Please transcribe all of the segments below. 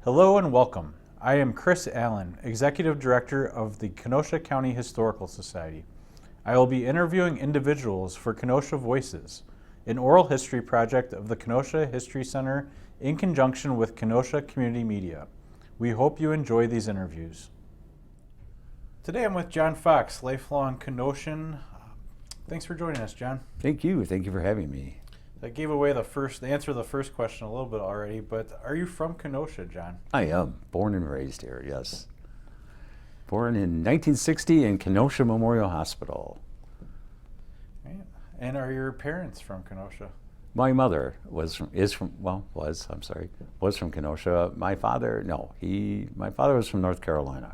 Hello and welcome. I am Chris Allen, Executive Director of the Kenosha County Historical Society. I will be interviewing individuals for Kenosha Voices, an oral history project of the Kenosha History Center in conjunction with Kenosha Community Media. We hope you enjoy these interviews. Today I'm with John Fox, lifelong Kenoshan. Thanks for joining us, John. Thank you. Thank you for having me. I gave away the answer to the first question a little bit already, but are you from Kenosha, John? I am born and raised here, yes. Born in 1960 in Kenosha Memorial Hospital. Right. And are your parents from Kenosha? My mother was from Kenosha. My father was from North Carolina.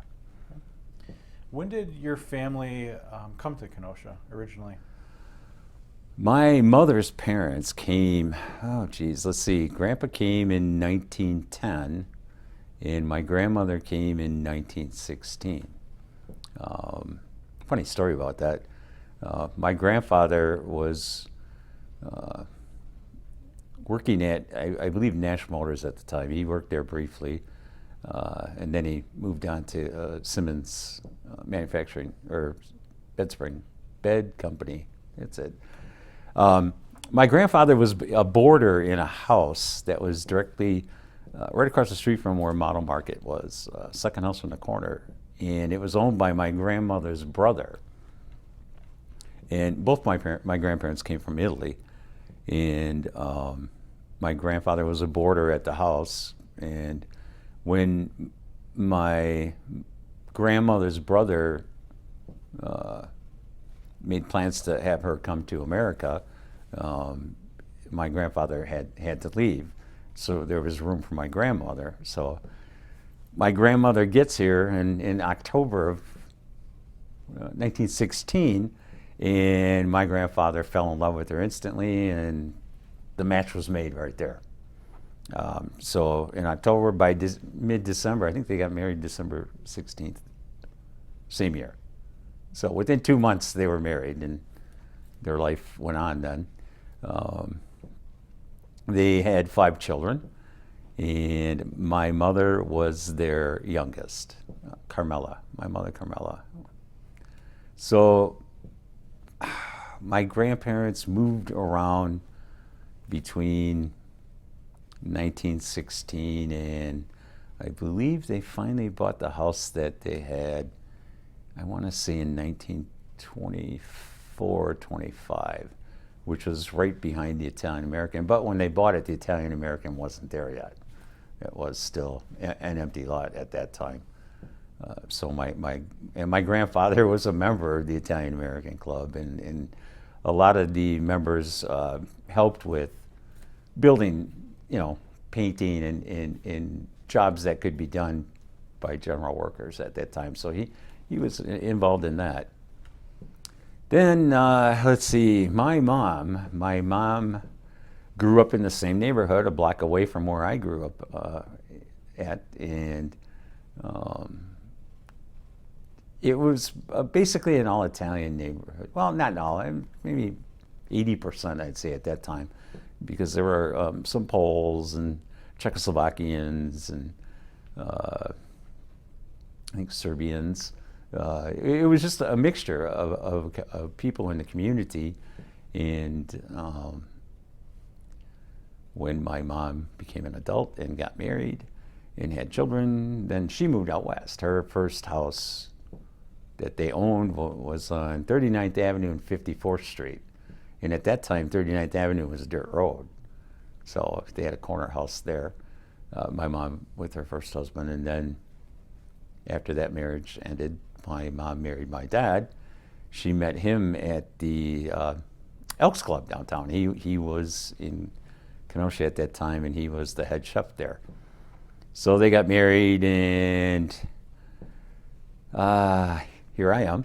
When did your family come to Kenosha originally? My mother's parents came, Grandpa came in 1910, and my grandmother came in 1916. Funny story about that. My grandfather was working at, I believe, National Motors at the time. He worked there briefly, and then he moved on to Simmons Manufacturing, or Bed Company, that's it. My grandfather was a boarder in a house that was directly right across the street from where Model Market was, second house from the corner, and it was owned by my grandmother's brother. And both my grandparents came from Italy, and my grandfather was a boarder at the house. And when my grandmother's brother made plans to have her come to America, my grandfather had to leave, so there was room for my grandmother. So my grandmother gets here in October of 1916, and my grandfather fell in love with her instantly, and the match was made right there. So in October, by mid-December, I think they got married December 16th, same year. So within 2 months they were married, and their life went on then. They had 5 children, and my mother was their youngest, Carmela, my mother Carmela. So my grandparents moved around between 1916 and I believe they finally bought the house that they had, I want to say in 1924, 25, which was right behind the Italian American. But when they bought it, the Italian American wasn't there yet. It was still an empty lot at that time. So my grandfather was a member of the Italian American Club, and a lot of the members helped with building, painting and jobs that could be done by general workers at that time. So he was involved in that. Then, my mom grew up in the same neighborhood, a block away from where I grew up and it was basically an all-Italian neighborhood. Well, not all, maybe 80% I'd say at that time, because there were some Poles and Czechoslovakians and I think Serbians. It was just a mixture of people in the community. And when my mom became an adult and got married and had children, then she moved out west. Her first house that they owned was on 39th Avenue and 54th Street. And at that time, 39th Avenue was a dirt road. So they had a corner house there, my mom with her first husband. And then after that marriage ended, my mom married my dad. She met him at the Elks Club downtown. He was in Kenosha at that time, and he was the head chef there. So they got married, and here I am.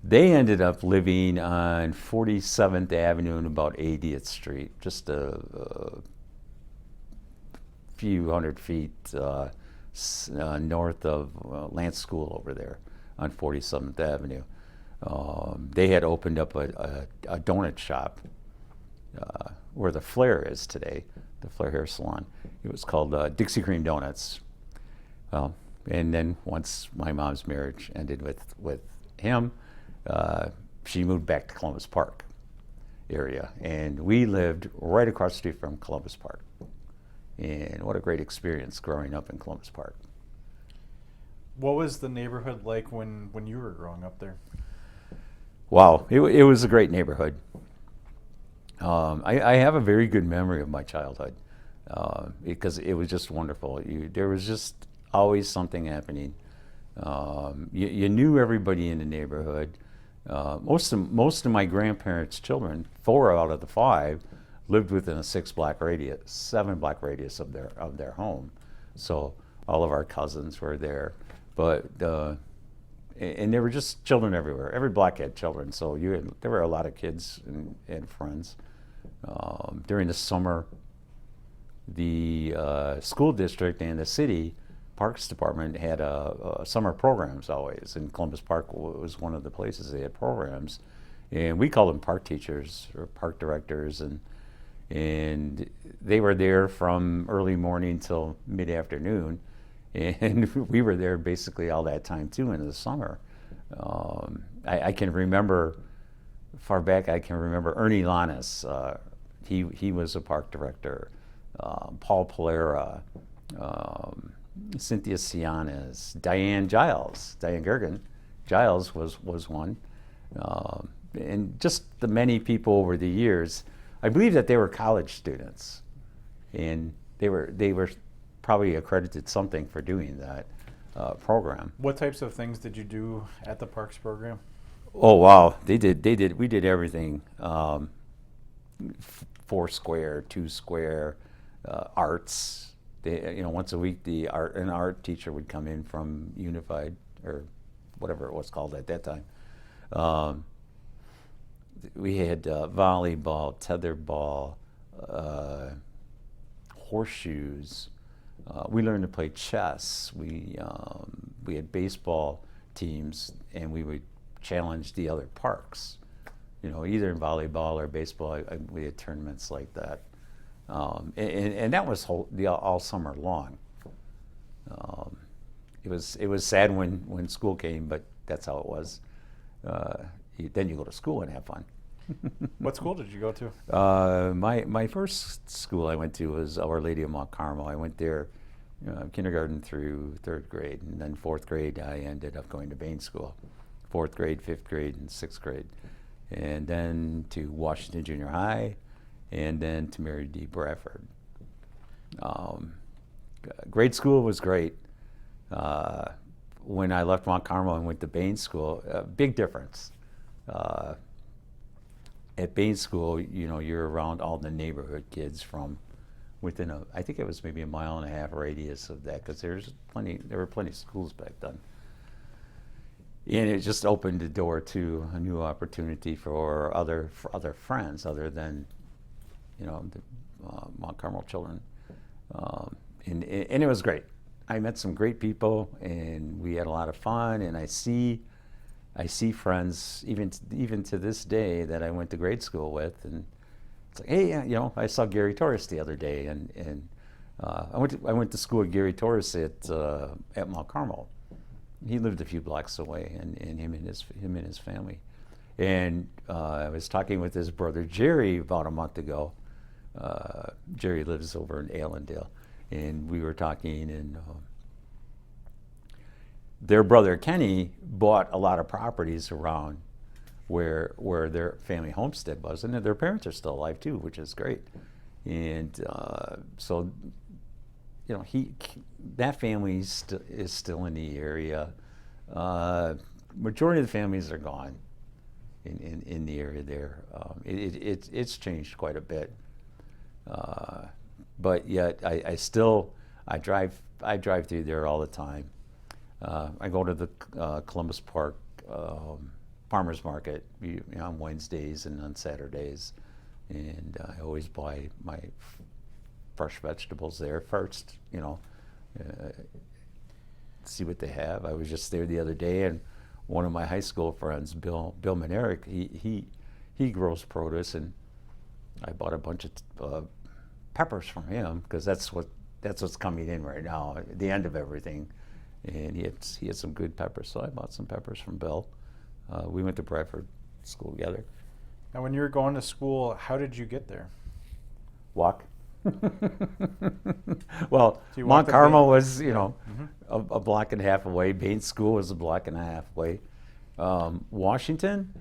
They ended up living on 47th Avenue and about 80th Street, just a few hundred feet north of Lance School over there on 47th Avenue. They had opened up a donut shop where the Flair is today, the Flair Hair Salon. It was called Dixie Cream Donuts. Well, and then once my mom's marriage ended with him, she moved back to Columbus Park area, and we lived right across the street from Columbus Park. And what a great experience growing up in Columbus Park. What was the neighborhood like when you were growing up there? Wow, it was a great neighborhood. I have a very good memory of my childhood because it was just wonderful. There was just always something happening. You knew everybody in the neighborhood. Most of my grandparents' children, 4 out of the 5, lived within a 7-block radius of their home. So all of our cousins were there, and there were just children everywhere. Every block had children, so there were a lot of kids and friends. During the summer, the school district and the city Parks Department had summer programs always, and Columbus Park was one of the places they had programs, and we called them park teachers or park directors, and they were there from early morning till mid-afternoon, and we were there basically all that time too in the summer. I can remember far back. I can remember Ernie Lanis. He was a park director. Paul Polera. Cynthia Cianes, Diane Gergen. Giles was one. And just the many people over the years. I believe that they were college students, and they were probably accredited something for doing that program. What types of things did you do at the Parks program? Oh wow, we did everything. 4 square, 2 square, arts. Once a week, an art teacher would come in from Unified, or whatever it was called at that time. We had volleyball, tetherball, horseshoes. We learned to play chess. We had baseball teams, and we would challenge the other parks. Either in volleyball or baseball. We had tournaments like that. And that was all summer long. It was sad when school came, but that's how it was. Then you go to school and have fun. What school did you go to? My first school I went to was Our Lady of Mount Carmel. I went there kindergarten through 3rd grade, and then 4th grade I ended up going to Bain School. 4th grade, 5th grade, and 6th grade, and then to Washington Junior High, and then to Mary D. Bradford. Grade school was great. When I left Mount Carmel and went to Bain School, big difference. At Bain School, you're around all the neighborhood kids from within I think it was maybe a 1.5 mile radius of that, because there were plenty of schools back then. And it just opened the door to a new opportunity for other friends other than the Mount Carmel children, and it was great. I met some great people, and we had a lot of fun. And I see friends even to this day that I went to grade school with, and it's like, hey, I saw Gary Torres the other day, and I went to school with Gary Torres at Mount Carmel. He lived a few blocks away, and him and his family. And I was talking with his brother Jerry about a month ago. Jerry lives over in Allendale, and we were talking, and their brother Kenny bought a lot of properties around where their family homestead was, and their parents are still alive too, which is great. And so that family is still in the area. Majority of the families are gone in the area there. It's changed quite a bit. But yet I drive through there all the time. I go to the Columbus Park farmers market on Wednesdays and on Saturdays, and I always buy my fresh vegetables there first. See what they have. I was just there the other day, and one of my high school friends, Bill Manerick, he grows produce, and I bought a bunch of peppers from him because that's what's coming in right now, at the end of everything. And he had some good peppers, so I bought some peppers from Bill. We went to Bradford School together. Now, when you were going to school, how did you get there? Walk. Well, So you Mount walked up Carmel the- was, a block and a half away. Baines School was a block and a half away. Washington,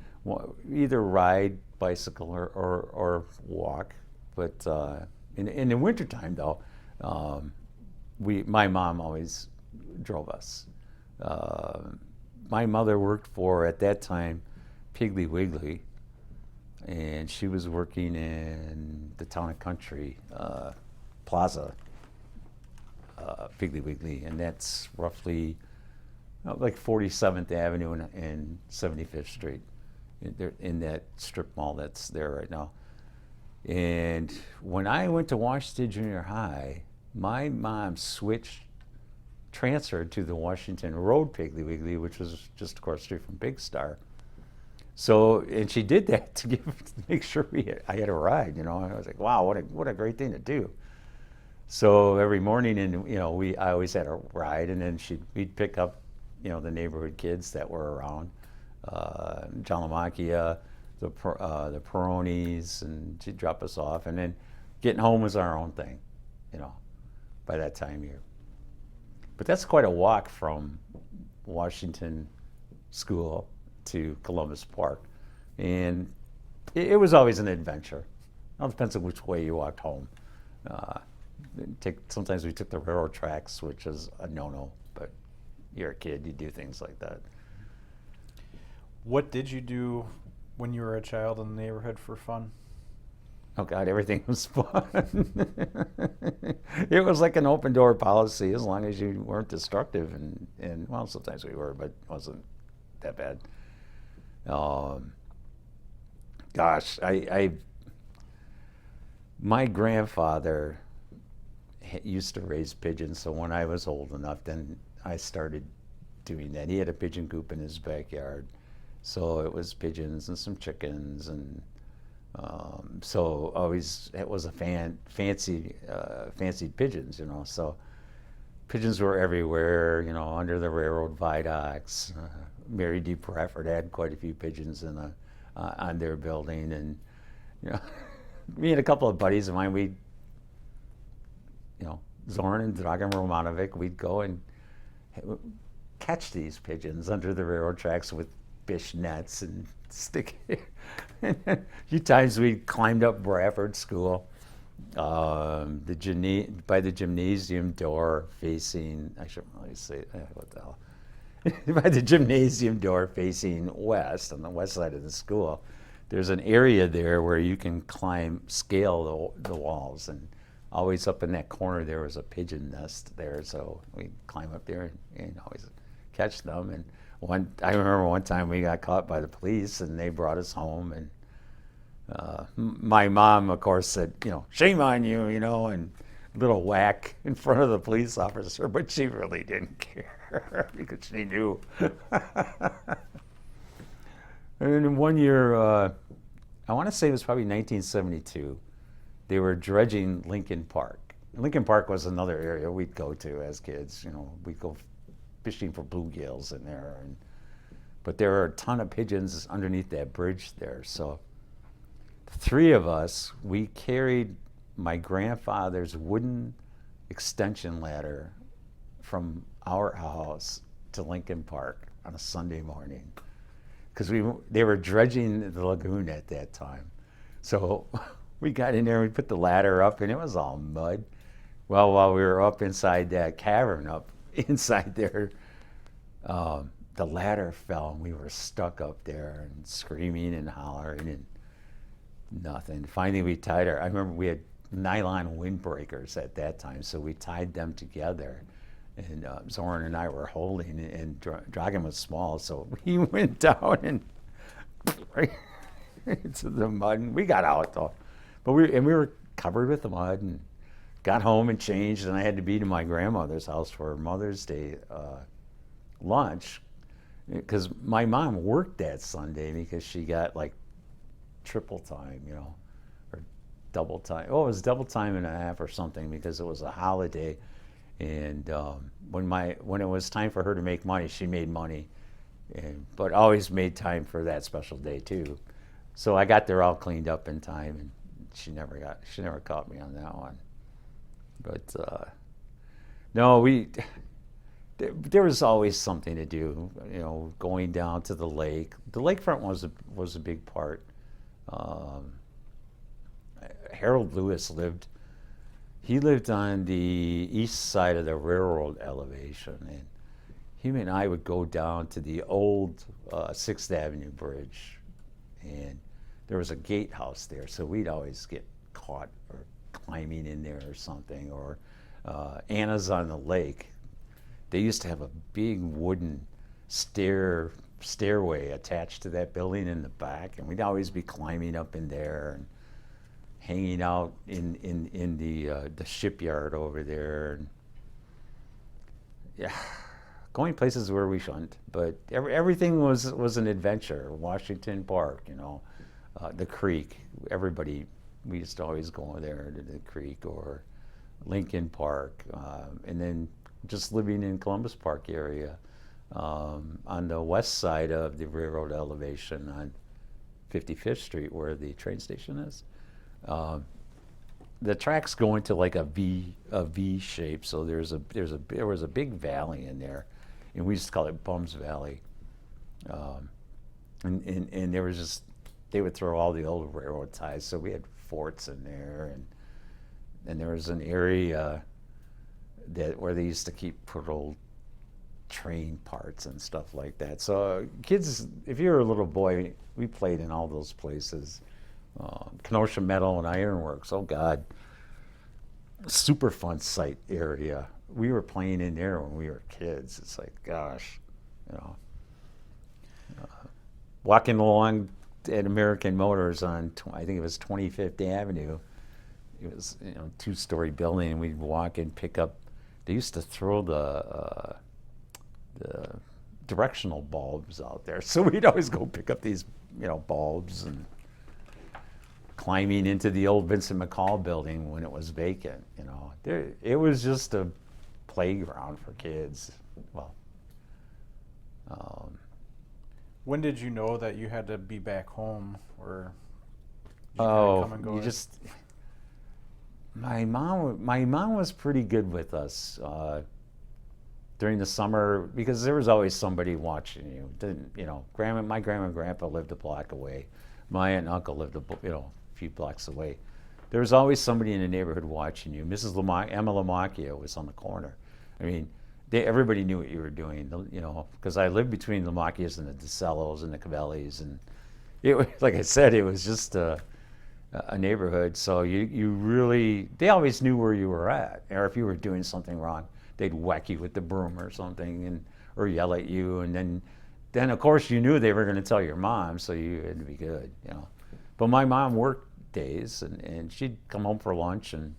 either ride, bicycle, or walk. But in the wintertime, though, my mom always drove us. My mother worked for, at that time, Piggly Wiggly, and she was working in the Town and Country Plaza, Piggly Wiggly, and that's roughly like 47th Avenue and 75th Street, in that strip mall that's there right now. And when I went to Washington Junior High, my mom transferred to the Washington Road Piggly Wiggly, which was just across the street from Big Star. So, and she did that to make sure I had a ride. I was like, wow, what a great thing to do. So every morning, and I always had a ride, and then we'd pick up, the neighborhood kids that were around, Jalamakia, the Peronis, and she'd drop us off, and then getting home was our own thing, by that time here. But that's quite a walk from Washington School to Columbus Park, and it was always an adventure. It depends on which way you walked home. Sometimes we took the railroad tracks, which is a no-no, but you're a kid, you do things like that. What did you do when you were a child in the neighborhood for fun? Oh God, everything was fun. It was like an open door policy, as long as you weren't destructive, and well, sometimes we were, but it wasn't that bad. Gosh, my grandfather used to raise pigeons, so when I was old enough, then I started doing that. He had a pigeon coop in his backyard, so it was pigeons and some chickens, and so always it was a fancy pigeons, so pigeons were everywhere, under the railroad viaducts. Mary D. Bradford had quite a few pigeons on their building, and me and a couple of buddies of mine, Zoran and Dragan Romanovic, we'd go and catch these pigeons under the railroad tracks with fish nets and stick. A few times we climbed up Bradford School, by the gymnasium door facing, I shouldn't really say, what the hell, by the gymnasium door facing west, on the west side of the school. There's an area there where you can scale the walls, and always up in that corner there was a pigeon nest there, so we'd climb up there and always catch them. And I remember one time we got caught by the police, and they brought us home, and my mom, of course, said, shame on you, and a little whack in front of the police officer, but she really didn't care because she knew. And then one year, I want to say it was probably 1972, they were dredging Lincoln Park. Lincoln Park was another area we'd go to as kids. We'd go fishing for bluegills in there, but there were a ton of pigeons underneath that bridge there. So the three of us, we carried my grandfather's wooden extension ladder from our house to Lincoln Park on a Sunday morning, because they were dredging the lagoon at that time. So we got in there, we put the ladder up, and it was all mud. Well, while we were up inside that cavern, up inside there, the ladder fell, and we were stuck up there and screaming and hollering and nothing. Finally, we tied I remember we had nylon windbreakers at that time, so we tied them together. And Zoran and I were holding, and Dragan was small, so he went down and right into the mud. And we got out though, but we were covered with the mud, and got home and changed, and I had to be to my grandmother's house for Mother's Day lunch, because my mom worked that Sunday because she got like triple time, or double time. Oh, it was double time and a half or something because it was a holiday. And when it was time for her to make money, she made money, but always made time for that special day too. So I got there all cleaned up in time, and she never caught me on that one. But no, there was always something to do. You know, going down to the lake. The lakefront was a big part. Harold Lewis lived on the east side of the railroad elevation, and he and I would go down to the old 6th Avenue Bridge, and there was a gatehouse there, so we'd always get caught or climbing in there or something. Or Anna's on the Lake. They used to have a big wooden stairway attached to that building in the back, and we'd always be climbing up in there and hanging out in the shipyard over there, and yeah, going places where we shouldn't. But everything was an adventure. Washington Park, you know, the creek. We used to always go there to the creek, or Lincoln Park, and then just living in Columbus Park area, on the west side of the railroad elevation on 55th Street, where the train station is. The tracks go into like a V shape, so there was a big valley in there, and we used to call it Bums Valley. And there was just, they would throw all the old railroad ties, so we had forts in there, and there was an area where they used to put old train parts and stuff like that. So kids, if you were a little boy, we played in all those places. Kenosha Metal and Ironworks, oh God, super fun site area. We were playing in there when we were kids. It's like, gosh, you know. Walking along at American Motors on, I think it was 25th Avenue. It was, you know, 2-story building, and we'd walk and pick up. They used to throw the directional bulbs out there, so we'd always go pick up these, you know, bulbs, and climbing into the old Vincent McCall building when it was vacant. You know, it was just a playground for kids. Well, when did you know that you had to be back home, or did you kinda come and go? My mom was pretty good with us during the summer, because there was always somebody watching you. You know, my grandma and grandpa lived a block away. My aunt and uncle lived a few blocks away. There was always somebody in the neighborhood watching you. Emma Lamacchia was on the corner. I mean, everybody knew what you were doing, you know, because I lived between the Lamacchias and the DeCellos and the Cavellis, and it was, like I said, it was just a neighborhood. So you really, they always knew where you were at, or if you were doing something wrong, they'd whack you with the broom or something, or yell at you, and then of course you knew they were going to tell your mom, so you had to be good, you know. But my mom worked days, and she'd come home for lunch, and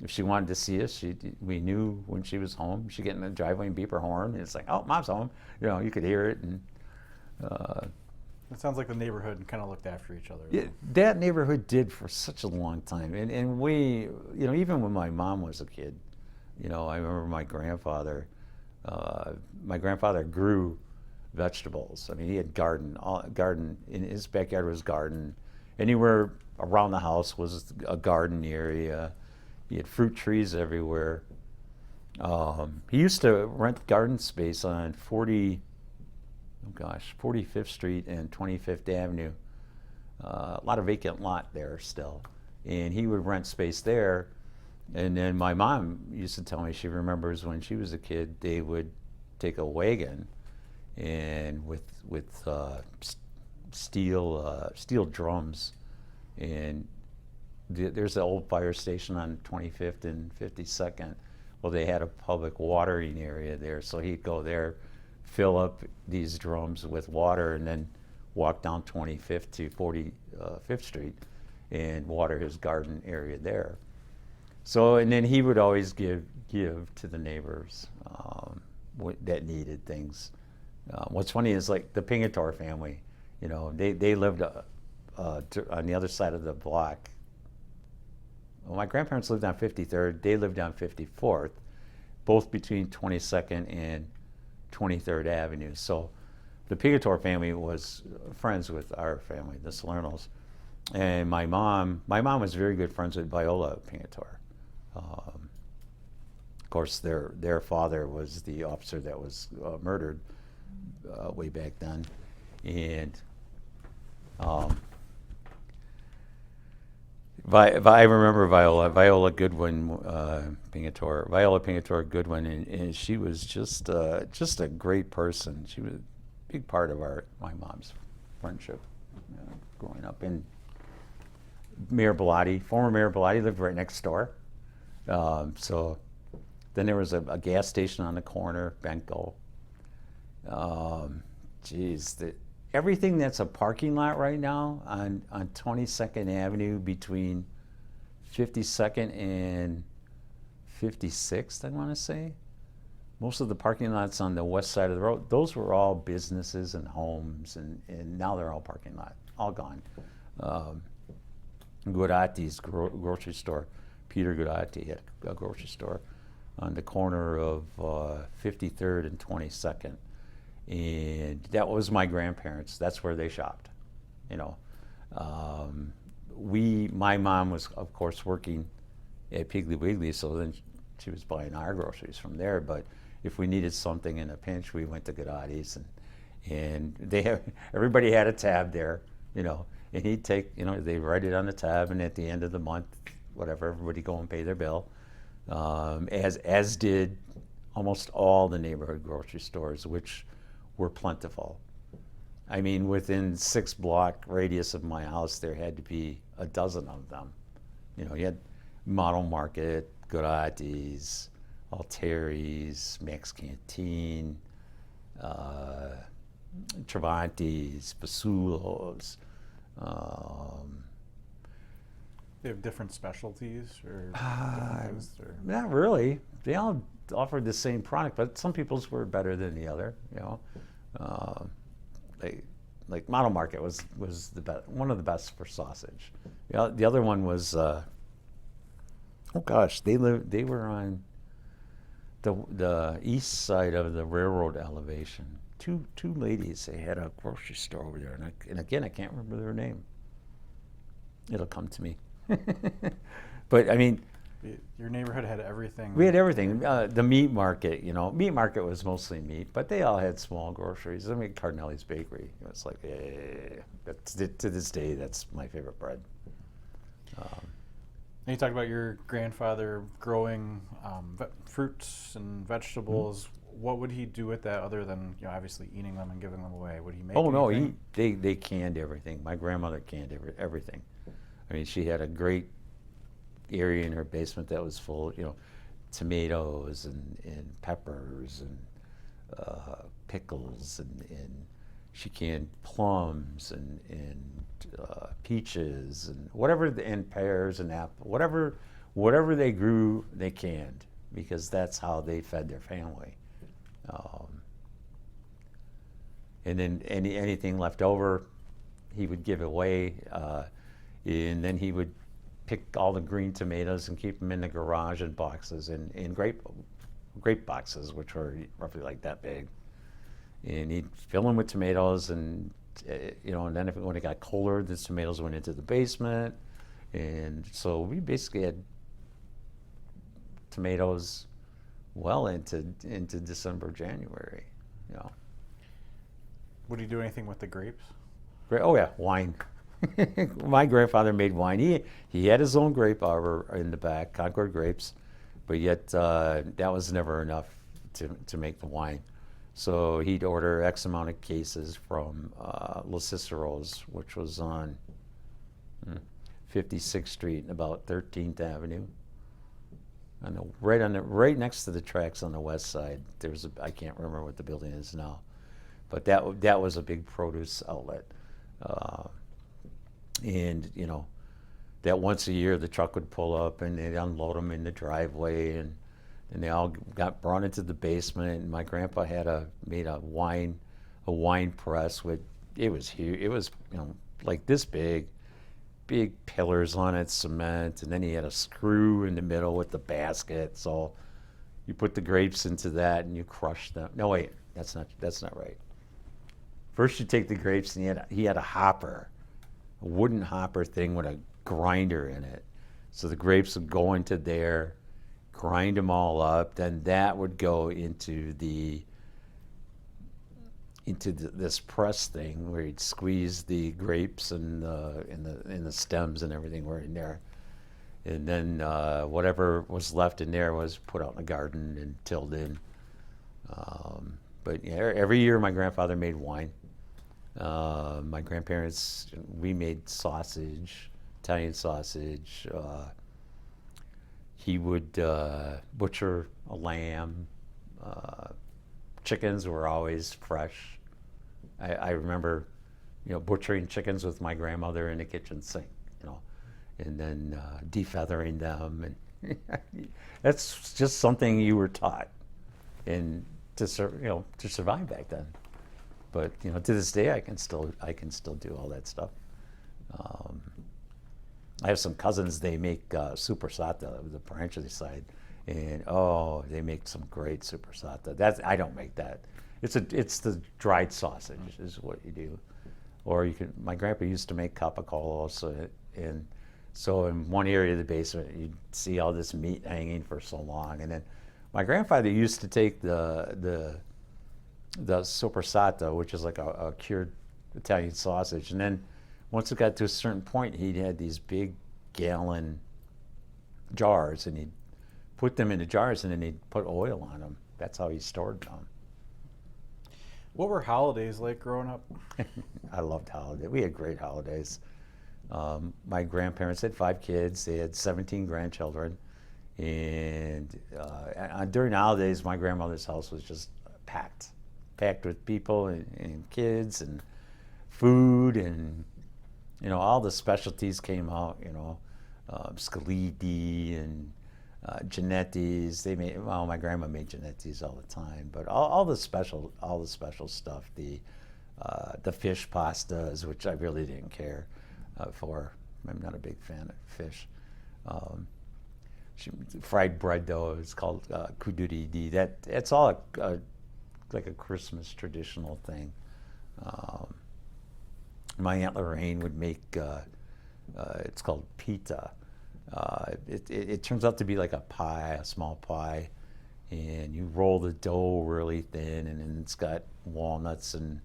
if she wanted to see us, we knew when she was home. She'd get in the driveway and beep her horn, and it's like, oh, Mom's home. You know, you could hear it. And it sounds like the neighborhood kind of looked after each other. Yeah, that neighborhood did for such a long time. And we, you know, even when my mom was a kid, you know, I remember my grandfather grew vegetables. I mean, he had garden in his backyard was garden. Anywhere around the house was a garden area. He had fruit trees everywhere. He used to rent garden space on 45th Street and 25th Avenue. A lot of vacant lot there still. And he would rent space there. And then my mom used to tell me she remembers when she was a kid, they would take a wagon and with steel drums, and there's the old fire station on 25th and 52nd. Well, they had a public watering area there, so he'd go there, fill up these drums with water, and then walk down 25th to 45th Street and water his garden area there. So, and then he would always give to the neighbors that needed things. What's funny is, like, the Pingator family, you know, they lived on the other side of the block Well, my grandparents lived on 53rd. They lived on 54th, both between 22nd and 23rd Avenue. So the Pigator family was friends with our family, the Salernos. And my mom was very good friends with Viola Pigator. Of course, their father was the officer that was murdered way back then. And I remember Viola Goodwin, Viola Pingator Goodwin, and she was just a great person. She was a big part of my mom's friendship growing up. And Mayor Bellotti, former Mayor Bellotti, lived right next door. So then there was a gas station on the corner, Benko. Everything that's a parking lot right now on 22nd Avenue between 52nd and 56th, I want to say. Most of the parking lots on the west side of the road, those were all businesses and homes, and now they're all parking lot, all gone. Guarati's grocery store, Peter Guarati had a grocery store on the corner of 53rd and 22nd. And that was my grandparents. That's where they shopped, you know. My mom was, of course, working at Piggly Wiggly, so then she was buying our groceries from there. But if we needed something in a pinch, we went to Gadati's, and everybody had a tab there, you know. And he'd take, you know, they write it on the tab, and at the end of the month, whatever, everybody go and pay their bill, as did almost all the neighborhood grocery stores, which were plentiful. I mean, within 6-block radius of my house, there had to be a dozen of them. You know, you had Model Market, Gurati's, Alteri's, Max Canteen, Travanti's, Pasulo's. They have different specialties or different things? Or? Not really. They all offered the same product, but some people's were better than the other. You know, like Model Market was the best, one of the best for sausage. The other one was they were on the east side of the railroad elevation. Two ladies, they had a grocery store over there, and again I can't remember their name. It'll come to me. But I mean, your neighborhood had everything. We had everything. The meat market, you know, meat market was mostly meat, but they all had small groceries. I mean, Cardinelli's Bakery. It was like, to this day, that's my favorite bread. And you talked about your grandfather growing fruits and vegetables. Mm-hmm. What would he do with that other than, you know, obviously eating them and giving them away? Would he make? Oh no, anything? they canned everything. My grandmother canned everything. I mean, she had a great area in her basement that was full, you know, tomatoes and peppers and pickles, and she canned plums and peaches and whatever, and pears and apple, whatever they grew, they canned, because that's how they fed their family. And then anything left over, he would give away, and then he would pick all the green tomatoes and keep them in the garage in boxes, in grape boxes, which were roughly like that big. And he'd fill them with tomatoes, and you know, and then when it got colder, the tomatoes went into the basement, and so we basically had tomatoes well into December, January, you know. Would he do anything with the grapes? Oh yeah, wine. My grandfather made wine. He had his own grape arbor in the back, Concord grapes, but yet that was never enough to make the wine. So he'd order X amount of cases from La Cicero's, which was on 56th Street and about 13th Avenue. Right next to the tracks on the west side, there's I can't remember what the building is now, but that was a big produce outlet. And you know, that once a year the truck would pull up and they'd unload them in the driveway, and they all got brought into the basement. And my grandpa made a wine press with, it was huge. It was, you know, like this big, big pillars on it, cement, and then he had a screw in the middle with the basket. So you put the grapes into that and you crush them. No, wait, that's not right. First you take the grapes, and he had a hopper, a wooden hopper thing with a grinder in it. So the grapes would go into there, grind them all up, then that would go into this press thing where he'd squeeze the grapes and the stems and everything were in there, and then whatever was left in there was put out in the garden and tilled in. But yeah, every year my grandfather made wine. My grandparents, we made sausage, Italian sausage. He would butcher a lamb. Chickens were always fresh. I remember, butchering chickens with my grandmother in the kitchen sink, and then defeathering them, and that's just something you were taught, and to survive back then. But to this day, I can still do all that stuff. I have some cousins. They make supersata, the pancreas side. And they make some great supersata. I don't make that. It's the dried sausage is what you do. Or my grandpa used to make capicola, so in one area of the basement you'd see all this meat hanging for so long. And then my grandfather used to take the supersata, which is like a cured Italian sausage, and then once it got to a certain point, he'd had these big gallon jars, and he'd put them in the jars, and then he'd put oil on them. That's how he stored them. What were holidays like growing up? I loved holidays. We had great holidays. My grandparents had 5 kids. They had 17 grandchildren. And during the holidays, my grandmother's house was just packed with people and kids and food, and all the specialties came out. Scalidi and Genetti's. My grandma made Genetti's all the time, but all the special stuff. The fish pastas, which I really didn't care for. I'm not a big fan of fish. Fried bread, though, is called kuduridi. It's all like a Christmas traditional thing. My Aunt Lorraine would make. It's called pita. It turns out to be like a pie, a small pie, and you roll the dough really thin, and then it's got walnuts and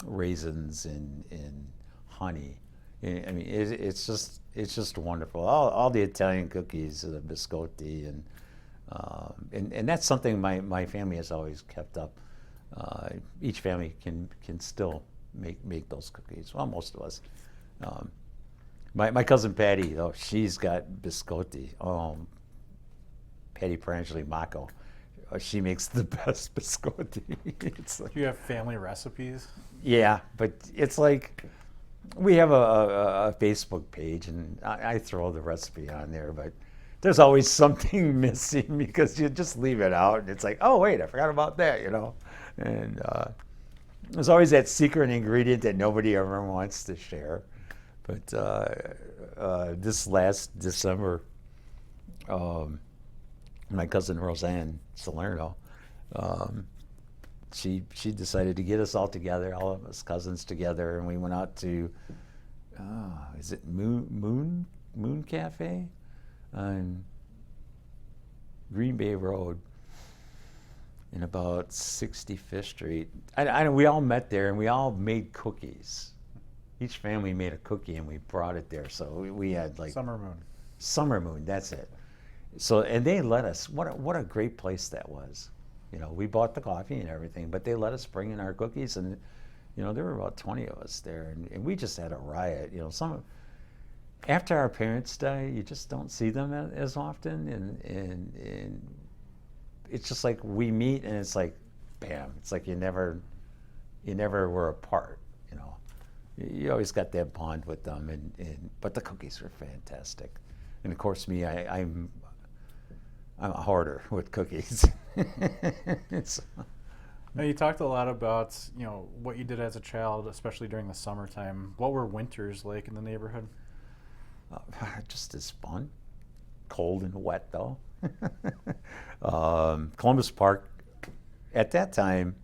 raisins and honey. I mean, it's just wonderful. All the Italian cookies, the biscotti, and that's something my family has always kept up. Each family can still make those cookies. Well, most of us. My cousin Patty, though, she's got biscotti. Patty Perangeli Mako. She makes the best biscotti. It's like, Do you have family recipes? yeah, but it's like we have a Facebook page, and I throw the recipe on there, but there's always something missing because you just leave it out, and it's like, oh wait, I forgot about that, And there's always that secret ingredient that nobody ever wants to share. But this last December, my cousin Roseanne Salerno, she decided to get us all together, all of us cousins together, and we went out to, is it Moon Cafe on Green Bay Road in about 65th Street. We all met there, and we all made cookies. Each family made a cookie, and we brought it there. So we had like Summer Moon, that's it. So, and they let us. What a great place that was. We bought the coffee and everything, but they let us bring in our cookies, and there were about 20 of us there, and we just had a riot. After our parents die, you just don't see them as often, and it's just like we meet, and it's like, bam! It's like you never were apart. You always got that bond with them, but the cookies were fantastic. And of course, me, I'm a hoarder with cookies. Now, you talked a lot about, what you did as a child, especially during the summertime. What were winters like in the neighborhood? Just as fun. Cold and wet, though. Columbus Park, at that time,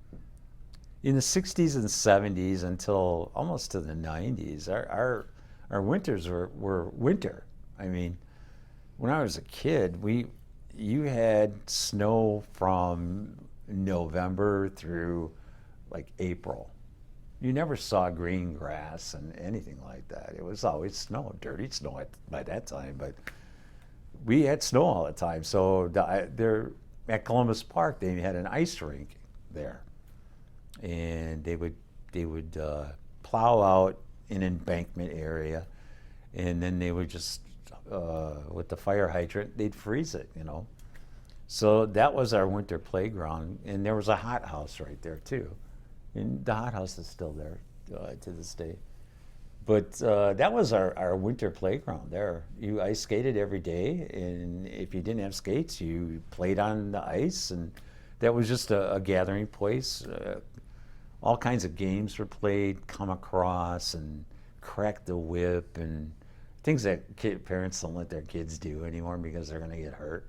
in the 60s and 70s until almost to the 90s, our winters were winter. I mean, when I was a kid, you had snow from November through like April. You never saw green grass and anything like that. It was always snow, dirty snow by that time, but we had snow all the time. So there at Columbus Park, they had an ice rink there, and they would plow out an embankment area, and then they would just with the fire hydrant, they'd freeze it, So that was our winter playground, and there was a hot house right there too, and the hot house is still there to this day. But that was our winter playground there. You ice skated every day, and if you didn't have skates, you played on the ice, and that was just a gathering place. All kinds of games were played, come across, and crack the whip, and things that parents don't let their kids do anymore because they're going to get hurt.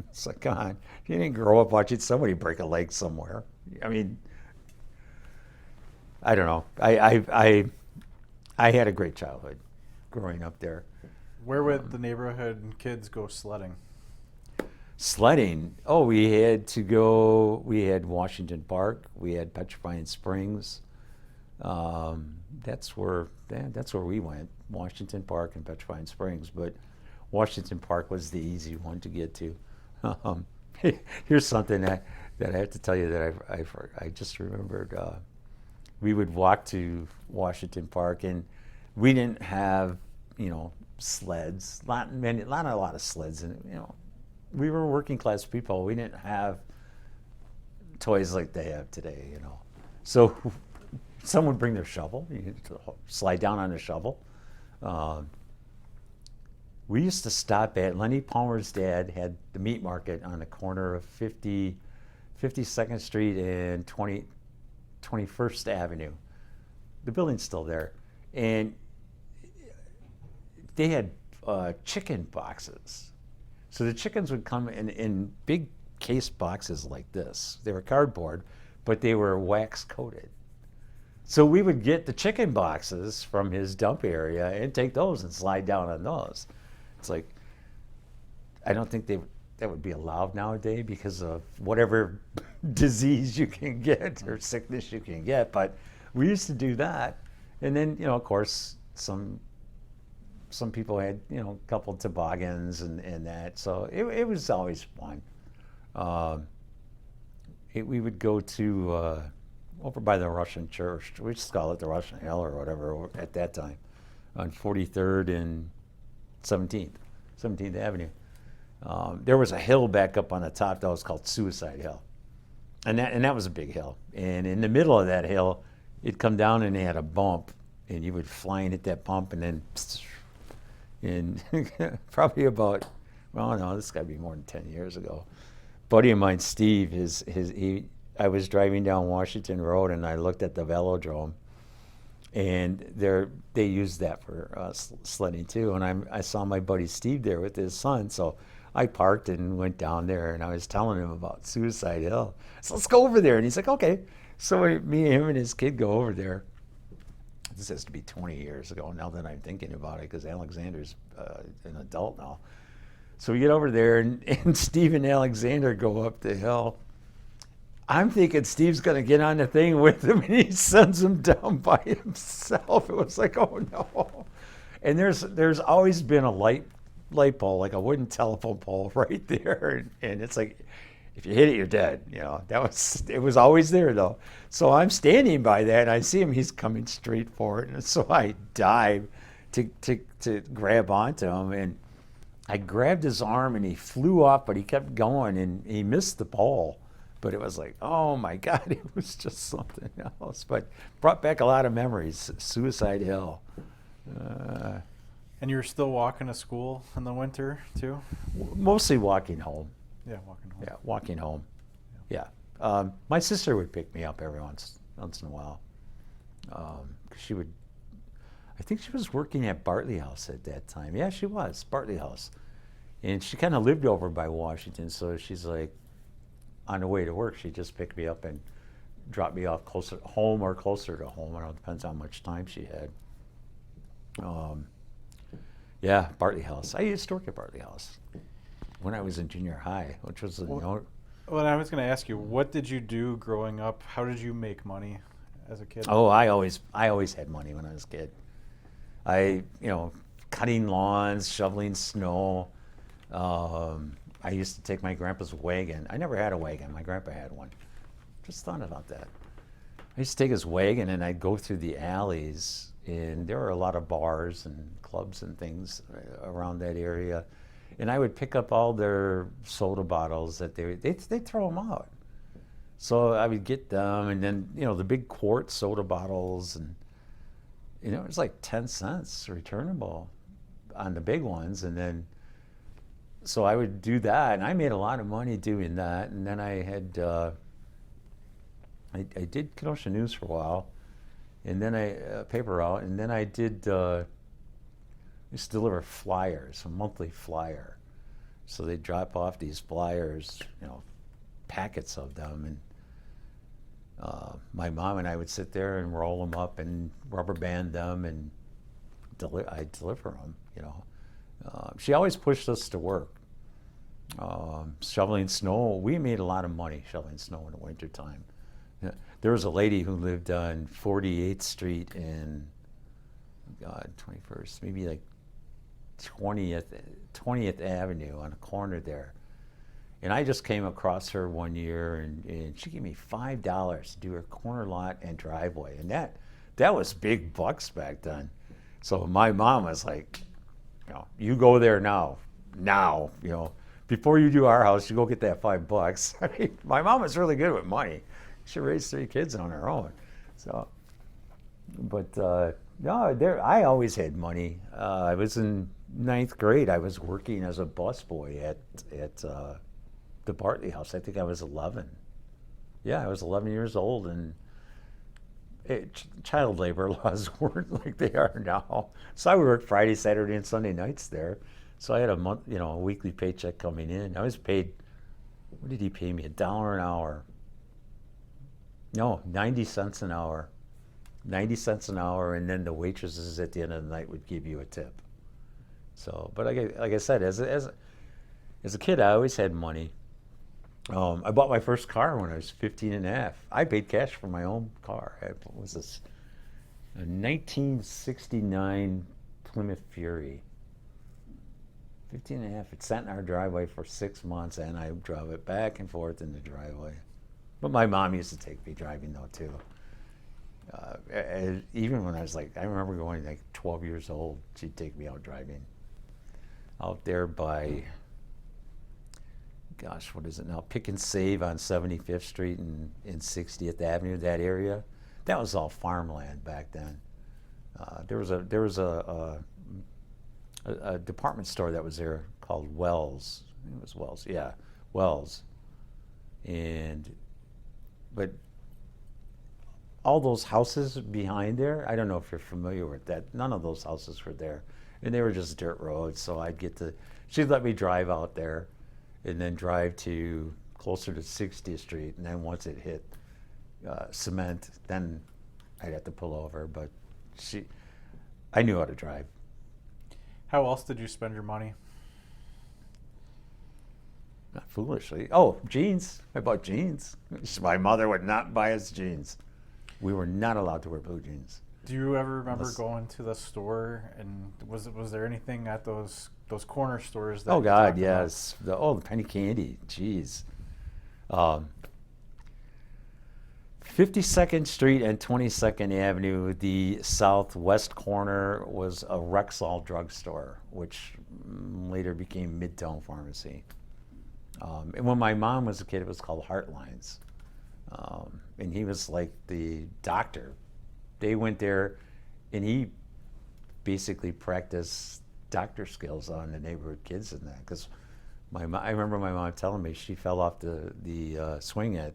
It's like, come on, you didn't grow up watching somebody break a leg somewhere. I mean, I don't know. I had a great childhood growing up there. Where would the neighborhood kids go sledding? Sledding. Oh, we had Washington Park. We had Petrifying Springs. That's where we went. Washington Park and Petrifying Springs. But Washington Park was the easy one to get to. Here's something that I have to tell you that I just remembered. We would walk to Washington Park, and we didn't have sleds. Not a lot of sleds, and we were working class people. We didn't have toys like they have today. So someone would bring their shovel. You could slide down on a shovel. We used to stop at Lenny Palmer's dad had the meat market on the corner of 52nd Street and 21st Avenue. The building's still there. And they had chicken boxes. So the chickens would come in big case boxes like this. They were cardboard, but they were wax coated. So we would get the chicken boxes from his dump area and take those and slide down on those. It's like, I don't think that would be allowed nowadays because of whatever disease you can get or sickness you can get. But we used to do that. And then, of course, some people had, a couple of toboggans and that. So it was always fun. We would go to over by the Russian church. We just call it the Russian Hill or whatever at that time, on 43rd and 17th Avenue. There was a hill back up on the top that was called Suicide Hill. And that was a big hill. And in the middle of that hill, it'd come down and they had a bump, and you would fly in at that bump, and then probably about, well, no, this has got to be more than 10 years ago. Buddy of mine, Steve, I was driving down Washington Road, and I looked at the velodrome, and they used that for sledding too. And I saw my buddy Steve there with his son, so I parked and went down there, and I was telling him about Suicide Hill. So let's go over there. And he's like, okay. So me, him, and his kid go over there. This has to be 20 years ago now that I'm thinking about it, because Alexander's an adult now. So we get over there, and Steve and Alexander go up the hill. I'm thinking Steve's going to get on the thing with him, and he sends him down by himself. It was like, oh no. And there's always been a light pole, like a wooden telephone pole right there. And it's like, if you hit it, you're dead. It was always there though. So I'm standing by that, and I see him, he's coming straight for it. And so I dive to grab onto him, and I grabbed his arm, and he flew off, but he kept going, and he missed the pole. But it was like, oh my God, it was just something else. But brought back a lot of memories. Suicide Hill. And you were still walking to school in the winter too? Mostly walking home. Yeah, walking home. Yeah, walking home. Yeah. My sister would pick me up every once in a while. 'Cause she would, I think she was working at Bartley House at that time. Yeah, she was, Bartley House. And she kind of lived over by Washington, so she's like, on the way to work, she'd just pick me up and drop me off closer home or closer to home. It depends on how much time she had. Yeah, Bartley House. I used to work at Bartley House when I was in junior high, which was, Well, I was going to ask you, what did you do growing up? How did you make money as a kid? Oh, I always had money when I was a kid. Cutting lawns, shoveling snow. I used to take my grandpa's wagon. I never had a wagon. My grandpa had one. Just thought about that. I used to take his wagon and I'd go through the alleys, and there were a lot of bars and clubs and things around that area. And I would pick up all their soda bottles that they'd throw them out. So I would get them, and then, the big quart soda bottles, and, it was like 10 cents returnable on the big ones. And then, so I would do that, and I made a lot of money doing that. And then I had, I did Kenosha News for a while, and then paper route, and then I did, used to deliver flyers, a monthly flyer. So they'd drop off these flyers, packets of them, and my mom and I would sit there and roll them up and rubber band them, and I'd deliver them, She always pushed us to work. Shoveling snow, we made a lot of money shoveling snow in the wintertime. There was a lady who lived on 48th Street and, 21st, maybe like 20th Avenue on a corner there. And I just came across her one year, and she gave me $5 to do her corner lot and driveway. And that was big bucks back then. So my mom was like, you go there now, before you do our house, you go get that $5. I mean, my mom was really good with money. She raised 3 kids on her own. So, but I always had money. I was in 9th grade. I was working as a busboy at the Bartley House. I think I was 11. Yeah, I was 11 years old, and child labor laws weren't like they are now. So I would work Friday, Saturday, and Sunday nights there. So I had a weekly paycheck coming in. I was paid, what did he pay me? $1 an hour. No, 90 cents an hour. 90 cents an hour, and then the waitresses at the end of the night would give you a tip. So, but like I said, as a kid, I always had money. I bought my first car when I was 15 and a half. I paid cash for my own car. It was a 1969 Plymouth Fury. 15 and a half. It sat in our driveway for 6 months, and I drove it back and forth in the driveway. But my mom used to take me driving, though, too. Even when I was I remember going 12 years old, she'd take me out driving. Out there by, gosh, what is it now? Pick and Save on 75th Street and 60th Avenue, that area. That was all farmland back then. There was a department store that was there called Wells. I think it was Wells, yeah, Wells. But all those houses behind there, I don't know if you're familiar with that, none of those houses were there. And they were just dirt roads, so she'd let me drive out there and then drive to closer to 60th Street, and then once it hit cement, then I'd have to pull over, but I knew how to drive. How else did you spend your money? Not foolishly. Oh, jeans. I bought jeans. My mother would not buy us jeans. We were not allowed to wear blue jeans. Do you ever remember going to the store, and was there anything at those corner stores that? Oh God, yes. The penny candy. Jeez. 52nd Street and 22nd Avenue, the southwest corner was a Rexall drugstore, which later became Midtown Pharmacy. And when my mom was a kid, it was called Heartlines. And he was like the doctor. They went there, and he basically practiced doctor skills on the neighborhood kids and that, because I remember my mom telling me she fell off the swing at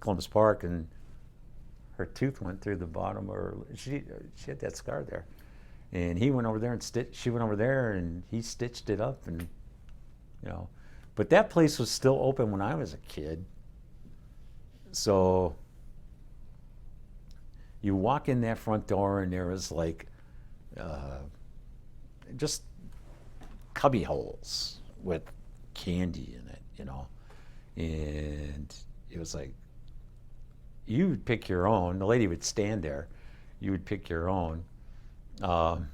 Columbus Park, and her tooth went through the bottom, or she had that scar there. And he went over there and she went over there and he stitched it up, and but that place was still open when I was a kid. So you walk in that front door and there was like just cubby holes with candy in it, and it was like, you would pick your own. The lady would stand there. You would pick your own. And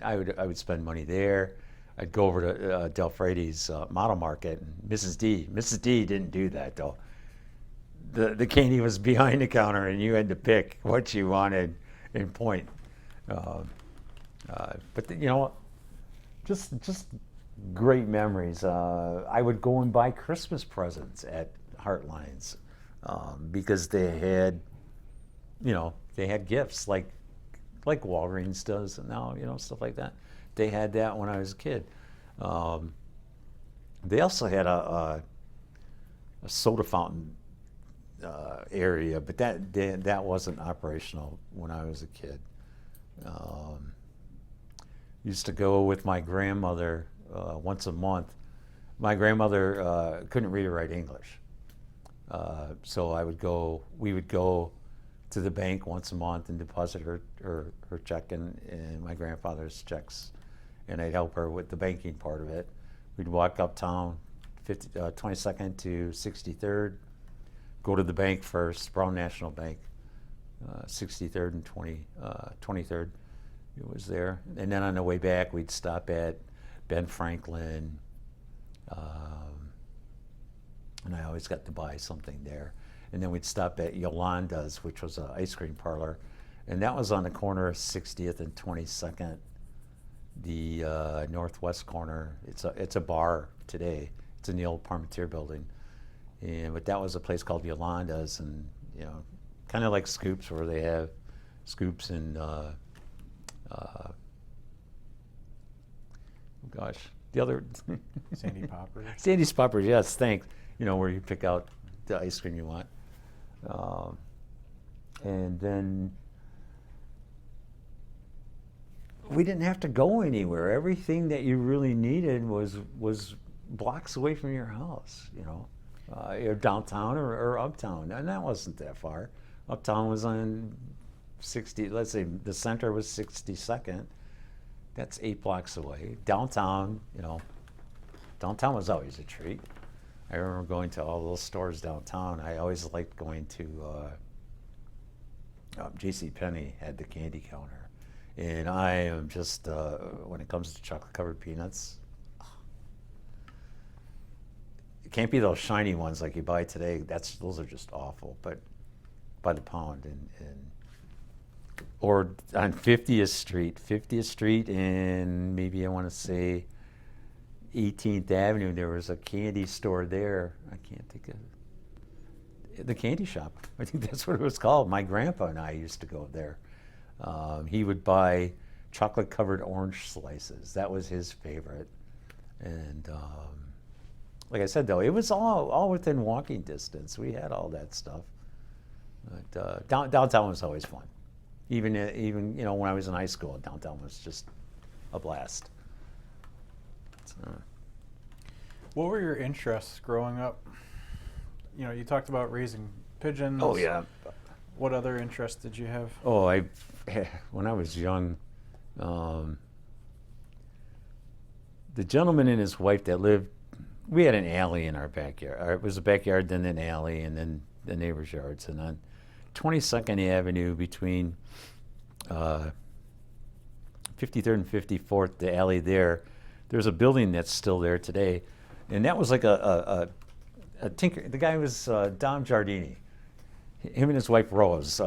I would spend money there. I'd go over to Del Frady's model market, and Mrs. D didn't do that though. The candy was behind the counter, and you had to pick what you wanted and point. But just great memories. I would go and buy Christmas presents at Heartlines because they had gifts like Walgreens does now, stuff like that. They had that when I was a kid. They also had a soda fountain area, but that wasn't operational when I was a kid. Used to go with my grandmother once a month. My grandmother couldn't read or write English, so we would go to the bank once a month and deposit her check and my grandfather's checks, and I'd help her with the banking part of it. We'd walk uptown 22nd to 63rd, go to the bank first, Brown National Bank, 63rd and 23rd. It was there. And then on the way back, we'd stop at Ben Franklin, and I always got to buy something there. And then we'd stop at Yolanda's, which was an ice cream parlor, and that was on the corner of 60th and 22nd, the northwest corner. It's a bar today. It's in the old Parmentier building, but that was a place called Yolanda's, and kind of like Scoops, where they have Scoops and the other Sandy Poppers. Sandy's Poppers, yes, thanks. Where you pick out the ice cream you want. And then we didn't have to go anywhere. Everything that you really needed was blocks away from your house, or downtown or uptown, and that wasn't that far. Uptown was on 60, let's say the center was 62nd. That's 8 blocks away. Downtown, downtown was always a treat. I remember going to all those stores downtown. I always liked going to JCPenney had the candy counter. And I am just, when it comes to chocolate-covered peanuts, it can't be those shiny ones like you buy today. Those are just awful, but by the pound. Or on 50th Street, and maybe I want to say 18th Avenue, there was a candy store there. I can't think of it. The candy shop. I think that's what it was called. My grandpa and I used to go there. He would buy chocolate-covered orange slices. That was his favorite. And like I said, though, it was all within walking distance. We had all that stuff. But downtown was always fun. Even when I was in high school, downtown was just a blast. What were your interests growing up? You talked about raising pigeons. Oh yeah. What other interests did you have? Oh, when I was young, the gentleman and his wife that lived, we had an alley in our backyard. It was a backyard, then an alley, and then the neighbor's yards. And on 22nd Avenue between 53rd and 54th, the alley there's a building that's still there today. And that was like a tinker. The guy was Dom Giardini. Him and his wife Rose.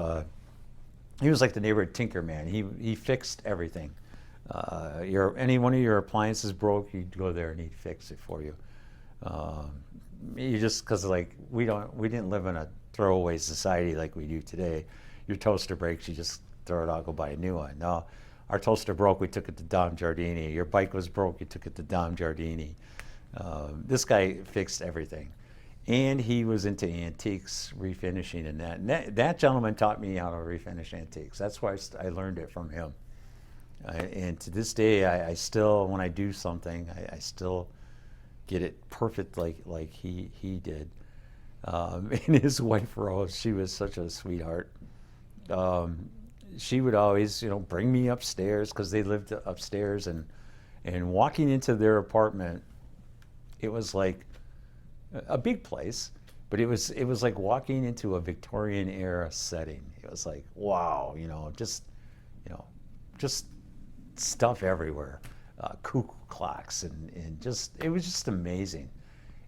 He was like the neighborhood tinker man. He fixed everything. Any one of your appliances broke, he'd go there and he'd fix it for you. You just because we didn't live in a throwaway society like we do today. Your toaster breaks, you just throw it out, go buy a new one. No, our toaster broke, we took it to Dom Giardini. Your bike was broke, you took it to Dom Giardini. This guy fixed everything. And he was into antiques, refinishing and that. And that gentleman taught me how to refinish antiques. That's why I learned it from him. And to this day, I still, when I do something, I still get it perfect like he did. And his wife, Rose, she was such a sweetheart. She would always, bring me upstairs because they lived upstairs, and walking into their apartment, it was like a big place, but it was like walking into a Victorian era setting. It was like, wow, just stuff everywhere, cuckoo clocks, and just, it was just amazing.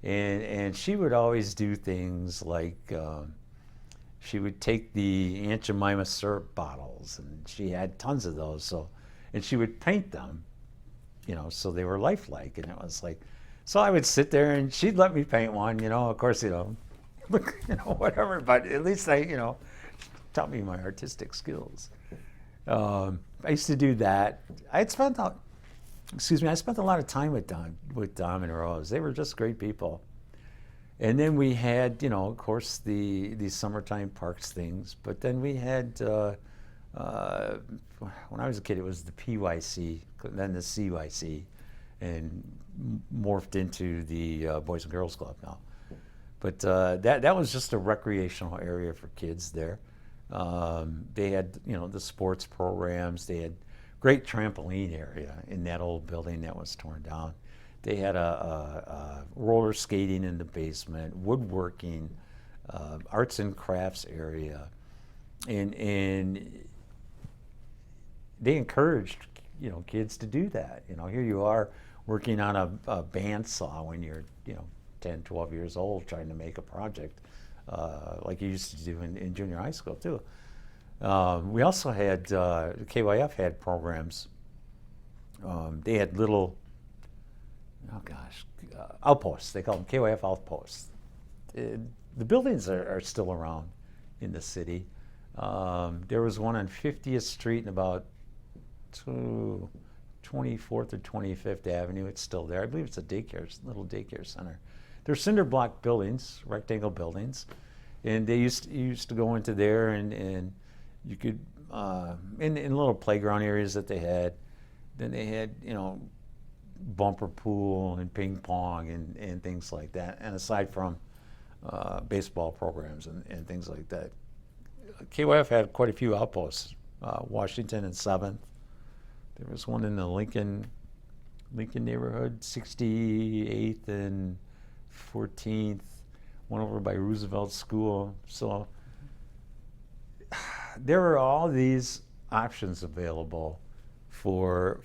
And she would always do things like, she would take the Aunt Jemima syrup bottles, and she had tons of those, and she would paint them, so they were lifelike, and it was like, so I would sit there and she'd let me paint one, of course, whatever, but at least taught me my artistic skills. I used to do that. I spent a lot of time with Dom and Rose. They were just great people. And then we had, of course, the summertime parks things, but then we had, when I was a kid, it was the PYC, then the CYC, and morphed into the Boys and Girls Club now. But that was just a recreational area for kids there. They had, the sports programs. They had great trampoline area in that old building that was torn down. They had a roller skating in the basement, woodworking, arts and crafts area, and they encouraged kids to do that. Here you are working on a bandsaw when you're 10, 12 years old, trying to make a project like you used to do in junior high school too. We also had KYF had programs. They had little, outposts. They call them KYF outposts. The buildings are still around in the city. There was one on 50th Street and about 24th or 25th Avenue. It's still there. I believe it's a little daycare center. They're cinder block buildings, rectangle buildings, and they used to go into there, and you could in little playground areas that they had. Then they had bumper pool and ping pong and things like that. And aside from baseball programs and things like that, KYF had quite a few outposts. Washington and 7th. There was one in the Lincoln neighborhood, 68th and 14th. One over by Roosevelt School. So there were all these options available for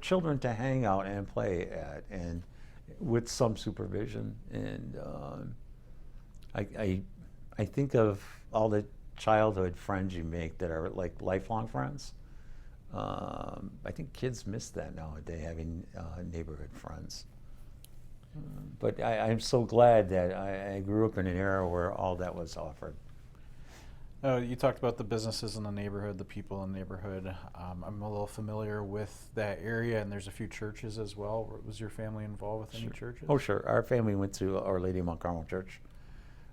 children to hang out and play at, and with some supervision. And I think of all the childhood friends you make that are like lifelong friends. I think kids miss that nowadays, having neighborhood friends. But I'm so glad that I grew up in an era where all that was offered. You talked about the businesses in the neighborhood, the people in the neighborhood. I'm a little familiar with that area, and there's a few churches as well. Was your family involved with any churches? Oh, sure. Our family went to Our Lady of Mount Carmel Church.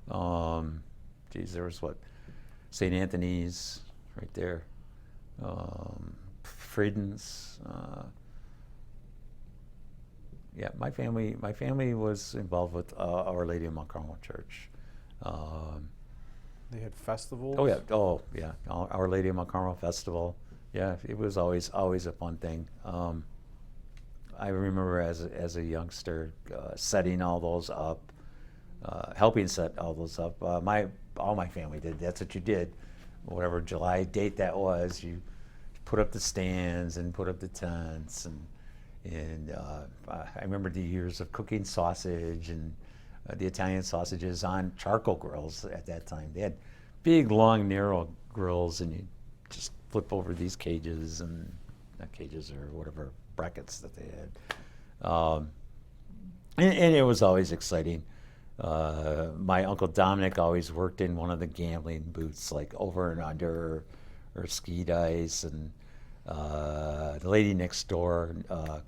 There was St. Anthony's right there. Friedens. My family was involved with Our Lady of Mount Carmel Church. They had festivals? Oh yeah. Our Lady of Mount Carmel Festival. Yeah, it was always a fun thing. I remember as a youngster setting all those up, helping set all those up. All my family did. That's what you did. Whatever July date that was, you put up the stands and put up the tents, and I remember the years of cooking sausage and the Italian sausages on charcoal grills at that time. They had big, long, narrow grills, and you just flip over these cages, and not cages or whatever, brackets that they had. And it was always exciting. My Uncle Dominic always worked in one of the gambling booths, like over and under or ski dice, and The lady next door,